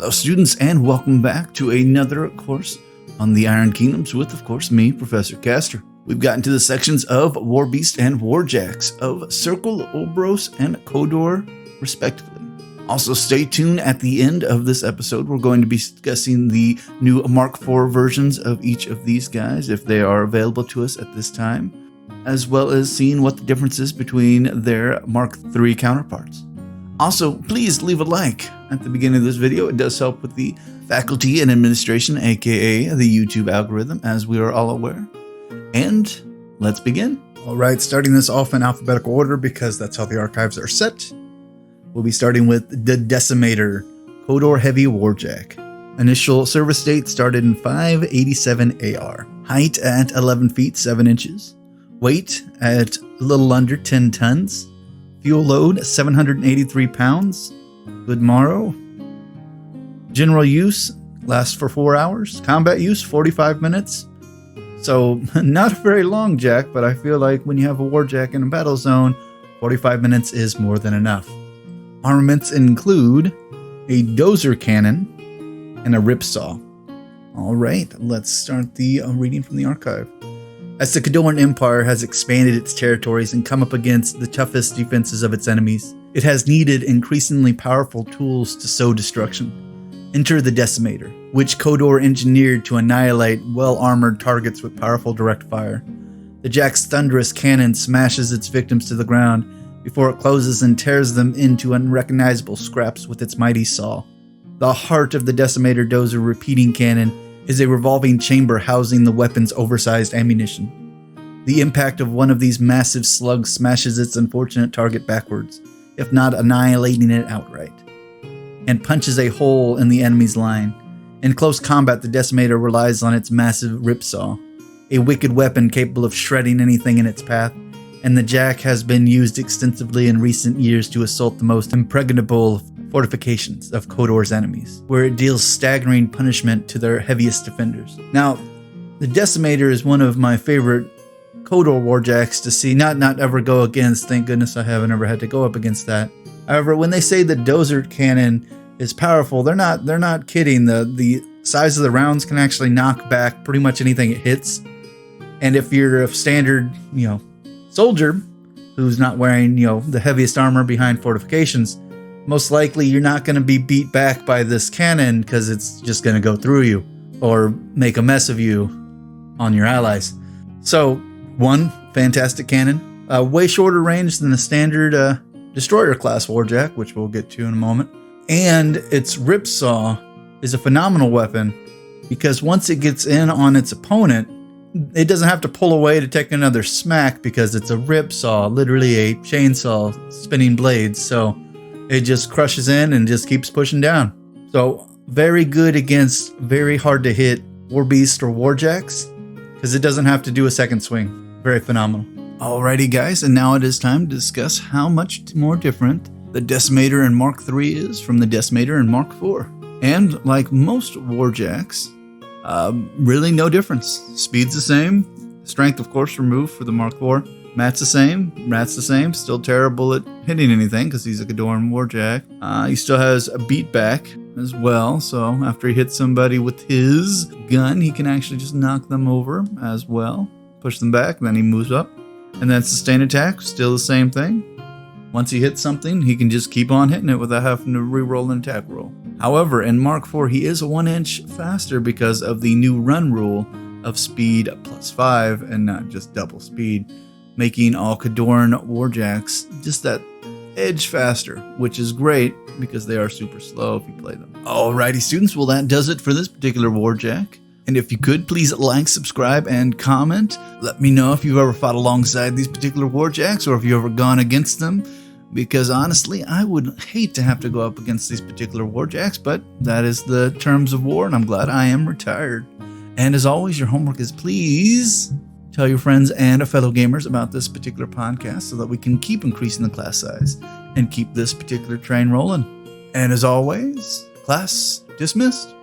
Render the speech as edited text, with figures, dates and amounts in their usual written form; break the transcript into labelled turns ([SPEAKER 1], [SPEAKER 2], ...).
[SPEAKER 1] Hello students, and welcome back to another course on the Iron Kingdoms with, of course, me, Professor Castor. We've gotten to the sections of Warbeast and Warjacks, of Circle, Obros, and Khador, respectively. Also, stay tuned at the end of this episode. We're going to be discussing the new Mark IV versions of each of these guys, if they are available to us at this time, as well as seeing what the difference is between their Mark III counterparts. Also, please leave a like at the beginning of this video. It does help with the faculty and administration, aka the YouTube algorithm, as we are all aware. And let's begin. All right, starting this off in alphabetical order because that's how the archives are set. We'll be starting with the Decimator, Khador Heavy Warjack. Initial service date started in 587 AR. Height at 11 feet 7 inches. Weight at a little under 10 tons. Fuel load, 783 pounds. Good morrow. General use, lasts for 4 hours. Combat use, 45 minutes. So, not very long, Jack, but I feel like when you have a Warjack in a battle zone, 45 minutes is more than enough. Armaments include a dozer cannon and a ripsaw. Alright, let's start the reading from the archive. As the Khadoran Empire has expanded its territories and come up against the toughest defenses of its enemies, it has needed increasingly powerful tools to sow destruction. Enter the Decimator, which Khador engineered to annihilate well-armored targets with powerful direct fire. The Jack's thunderous cannon smashes its victims to the ground before it closes and tears them into unrecognizable scraps with its mighty saw. The heart of the Decimator dozer repeating cannon is a revolving chamber housing the weapon's oversized ammunition. The impact of one of these massive slugs smashes its unfortunate target backwards, if not annihilating it outright, and punches a hole in the enemy's line. In close combat, the Decimator relies on its massive ripsaw, a wicked weapon capable of shredding anything in its path, and the Jack has been used extensively in recent years to assault the most impregnable fortifications of Khador's enemies, where it deals staggering punishment to their heaviest defenders. Now, the Decimator is one of my favorite Khador Warjacks to see, not ever go against. Thank goodness I haven't ever had to go up against that. However, when they say the dozer cannon is powerful, they're not kidding. The size of the rounds can actually knock back pretty much anything it hits. And if you're a standard, soldier who's not wearing, the heaviest armor behind fortifications, most likely you're not going to be beat back by this cannon because it's just going to go through you or make a mess of you on your allies. So, one fantastic cannon, way shorter range than the standard destroyer class Warjack, which we'll get to in a moment. And its ripsaw is a phenomenal weapon because once it gets in on its opponent, it doesn't have to pull away to take another smack because it's a ripsaw, literally a chainsaw spinning blades. So it just crushes in and just keeps pushing down. So very good against very hard to hit Warbeast or Warjacks because it doesn't have to do a second swing. Very phenomenal. Alrighty guys, and now it is time to discuss how much more different the Decimator in Mark III is from the Decimator in Mark IV. And like most Warjacks, really no difference. Speed's the same. Strength, of course, removed for the Mark IV. Matt's the same. Rat's the same. Still terrible at hitting anything because he's a Khadoran Warjack. He still has a beat back as well. So after he hits somebody with his gun, he can actually just knock them over as well. Push them back, then he moves up. And then sustained attack, still the same thing. Once he hits something, he can just keep on hitting it without having to re-roll an attack roll. However, in Mark IV, he is 1 inch faster because of the new run rule of speed +5 and not just double speed, making all Khadoran Warjacks just that edge faster, which is great because they are super slow if you play them. Alrighty students, well that does it for this particular Warjack. And if you could, please like, subscribe, and comment. Let me know if you've ever fought alongside these particular Warjacks or if you've ever gone against them. Because honestly, I would hate to have to go up against these particular Warjacks, but that is the terms of war, and I'm glad I am retired. And as always, your homework is please tell your friends and fellow gamers about this particular podcast so that we can keep increasing the class size and keep this particular train rolling. And as always, class dismissed.